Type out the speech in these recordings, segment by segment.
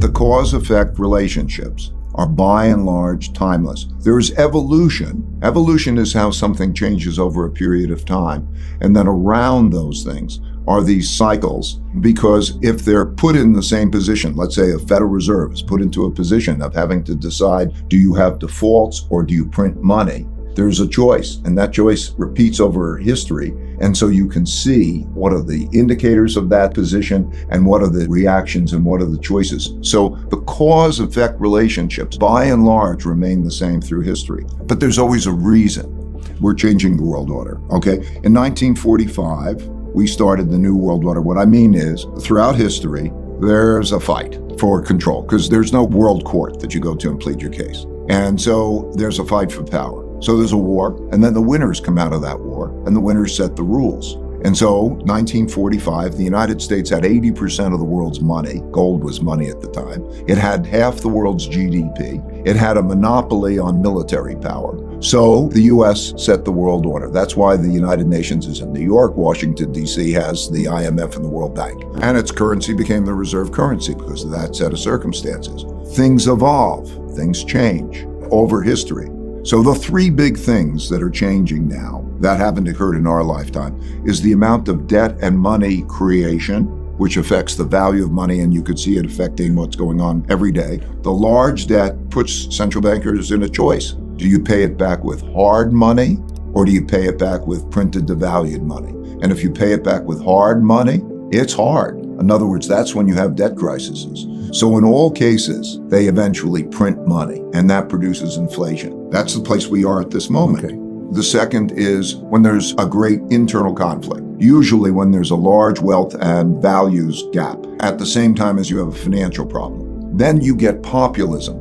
the cause-effect relationships are by and large timeless. There's evolution. Evolution is how something changes over a period of time. And then around those things are these cycles, because if they're put in the same position, let's say a Federal Reserve is put into a position of having to decide, do you have defaults or do you print money? There's a choice, and that choice repeats over history. And so you can see what are the indicators of that position and what are the reactions and what are the choices. So the cause-effect relationships, by and large, remain the same through history. But there's always a reason. We're changing the world order, okay? In 1945, we started the New World Order. What I mean is, throughout history, there's a fight for control, because there's no world court that you go to and plead your case. And so there's a fight for power. So there's a war, and then the winners come out of that war, and the winners set the rules. And so 1945, the United States had 80% of the world's money. Gold was money at the time. It had half the world's GDP. It had a monopoly on military power. So the US set the world order. That's why the United Nations is in New York. Washington, D.C. has the IMF and the World Bank. And its currency became the reserve currency because of that set of circumstances. Things evolve, things change over history. So the three big things that are changing now that haven't occurred in our lifetime is the amount of debt and money creation, which affects the value of money, and you could see it affecting what's going on every day. The large debt puts central bankers in a choice. Do you pay it back with hard money, or do you pay it back with printed devalued money? And if you pay it back with hard money, it's hard. In other words, that's when you have debt crises. So in all cases, they eventually print money, and that produces inflation. That's the place we are at this moment. Okay. The second is when there's a great internal conflict, usually when there's a large wealth and values gap, at the same time as you have a financial problem. Then you get populism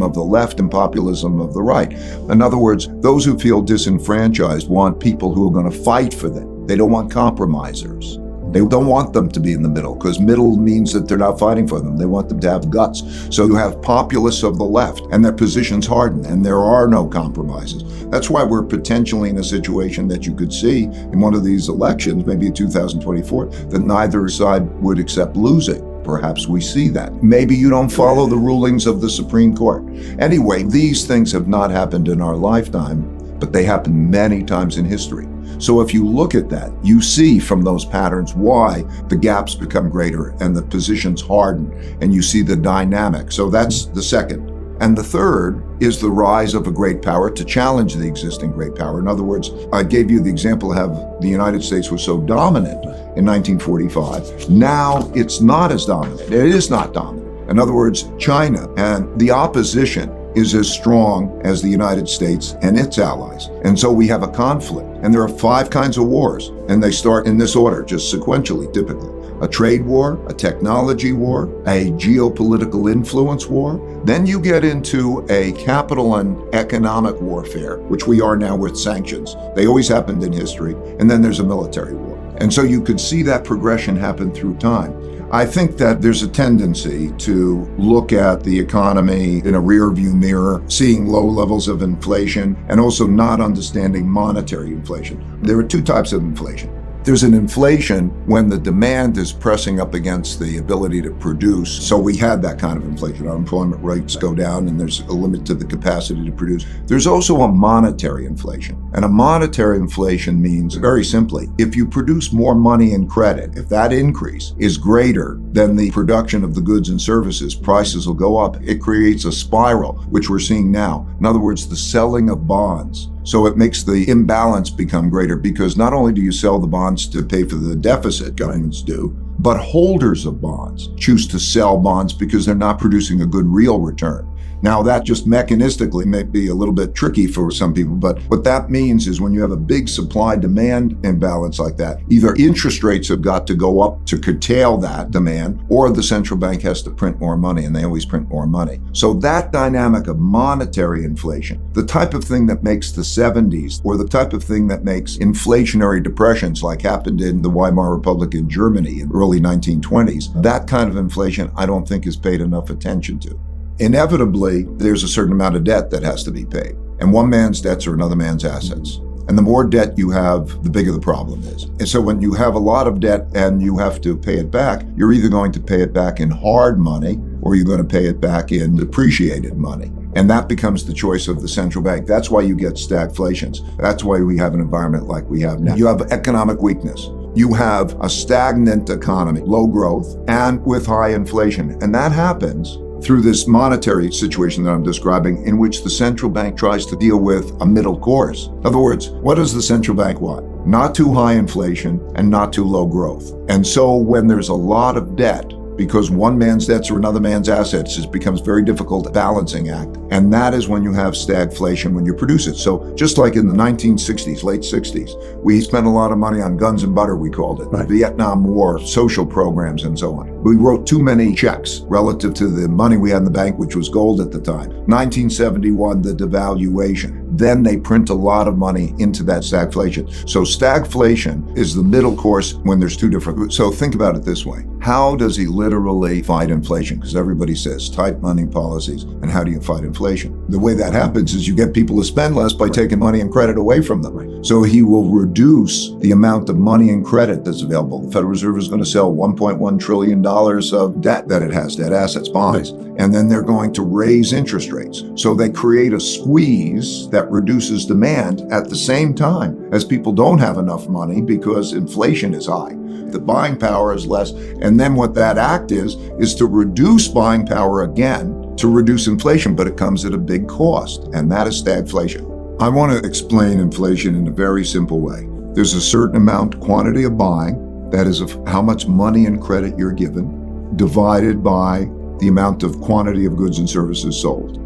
of the left and populism of the right. In other words, those who feel disenfranchised want people who are going to fight for them. They don't want compromisers. They don't want them to be in the middle, because middle means that they're not fighting for them. They want them to have guts. So you have populists of the left, and their positions harden, and there are no compromises. That's why we're potentially in a situation that you could see in one of these elections, maybe in 2024, that neither side would accept losing. Perhaps we see that. Maybe you don't follow the rulings of the Supreme Court. Anyway, these things have not happened in our lifetime, but they happened many times in history. So if you look at that, you see from those patterns why the gaps become greater and the positions harden, and you see the dynamic. So that's the second. And the third is the rise of a great power to challenge the existing great power. In other words, I gave you the example of how the United States was so dominant in 1945. Now it's not as dominant. It is not dominant. In other words, China and the opposition is as strong as the United States and its allies. And so we have a conflict. And there are 5 kinds of wars, and they start in this order, just sequentially, typically. A trade war, a technology war, a geopolitical influence war. Then you get into a capital and economic warfare, which we are now with sanctions. They always happened in history. And then there's a military war. And so you could see that progression happen through time. I think that there's a tendency to look at the economy in a rearview mirror, seeing low levels of inflation, and also not understanding monetary inflation. There are 2 types of inflation. There's an inflation when the demand is pressing up against the ability to produce. So we had that kind of inflation. Unemployment rates go down and there's a limit to the capacity to produce. There's also a monetary inflation. And a monetary inflation means, very simply, if you produce more money in credit, if that increase is greater than the production of the goods and services, prices will go up. It creates a spiral, which we're seeing now. In other words, the selling of bonds. So it makes the imbalance become greater, because not only do you sell the bonds to pay for the deficit governments do, but holders of bonds choose to sell bonds because they're not producing a good real return. Now, that just mechanistically may be a little bit tricky for some people, but what that means is when you have a big supply-demand imbalance like that, either interest rates have got to go up to curtail that demand, or the central bank has to print more money, and they always print more money. So that dynamic of monetary inflation, the type of thing that makes the 70s, or the type of thing that makes inflationary depressions like happened in the Weimar Republic in Germany in the early 1920s, that kind of inflation I don't think is paid enough attention to. Inevitably, there's a certain amount of debt that has to be paid. And one man's debts are another man's assets. And the more debt you have, the bigger the problem is. And so when you have a lot of debt and you have to pay it back, you're either going to pay it back in hard money, or you're going to pay it back in depreciated money. And that becomes the choice of the central bank. That's why you get stagflations. That's why we have an environment like we have now. You have economic weakness. You have a stagnant economy, low growth, and with high inflation. And that happens through this monetary situation that I'm describing, in which the central bank tries to deal with a middle course. In other words, what does the central bank want? Not too high inflation and not too low growth. And so when there's a lot of debt, because one man's debts are another man's assets, it becomes very difficult, a balancing act. And that is when you have stagflation, when you produce it. So just like in the 1960s, late 60s, we spent a lot of money on guns and butter, we called it, right. The Vietnam War, social programs, and so on. We wrote too many checks relative to the money we had in the bank, which was gold at the time. 1971, the devaluation. Then they print a lot of money into that stagflation. So stagflation is the middle course when there's two different. So think about it this way. How does he literally fight inflation? Because everybody says tight money policies. And how do you fight inflation? The way that happens is you get people to spend less by taking money and credit away from them. Right. So he will reduce the amount of money and credit that's available. The Federal Reserve is going to sell $1.1 trillion of debt that it has, debt assets, bonds. Right. And then they're going to raise interest rates. So they create a squeeze that reduces demand at the same time as people don't have enough money because inflation is high. The buying power is less. And then what that act is to reduce buying power again to reduce inflation, but it comes at a big cost. And that is stagflation. I want to explain inflation in a very simple way. There's a certain amount, quantity of buying, that is of how much money and credit you're given, divided by the amount of quantity of goods and services sold.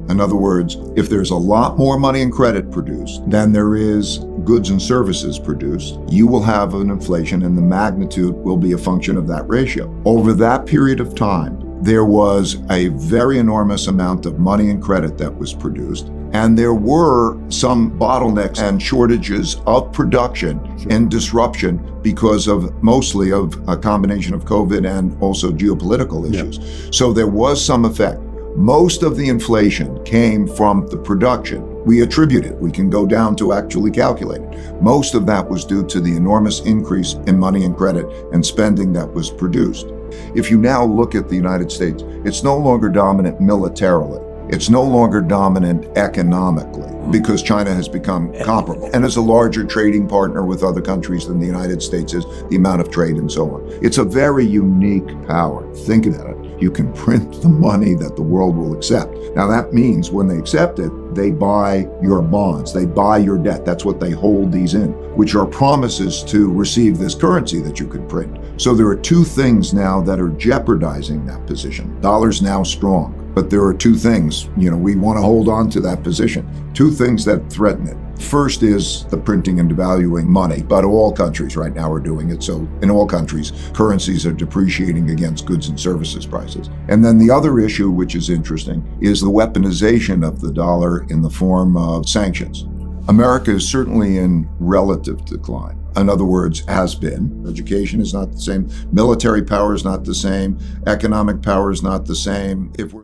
In other words, if there's a lot more money and credit produced than there is goods and services produced, you will have an inflation, and the magnitude will be a function of that ratio. Over that period of time, there was a very enormous amount of money and credit that was produced, and there were some bottlenecks and shortages of production and disruption because of mostly of a combination of COVID and also geopolitical issues. Yeah. So there was some effect. Most of the inflation came from the production. We attribute it. We can go down to actually calculate it. Most of that was due to the enormous increase in money and credit and spending that was produced. If you now look at the United States, it's no longer dominant militarily. It's no longer dominant economically because China has become comparable and is a larger trading partner with other countries than the United States is, the amount of trade and so on. It's a very unique power. Think about it. You can print the money that the world will accept. Now that means when they accept it, they buy your bonds, they buy your debt. That's what they hold these in, which are promises to receive this currency that you can print. So there are two things now that are jeopardizing that position. Dollar's now strong, but there are two things, we want to hold on to that position. Two things that threaten it. First is the printing and devaluing money, but all countries right now are doing it. So in all countries, currencies are depreciating against goods and services prices. And then the other issue, which is interesting, is the weaponization of the dollar in the form of sanctions. America is certainly in relative decline. In other words, has been. Education is not the same. Military power is not the same. Economic power is not the same. If we're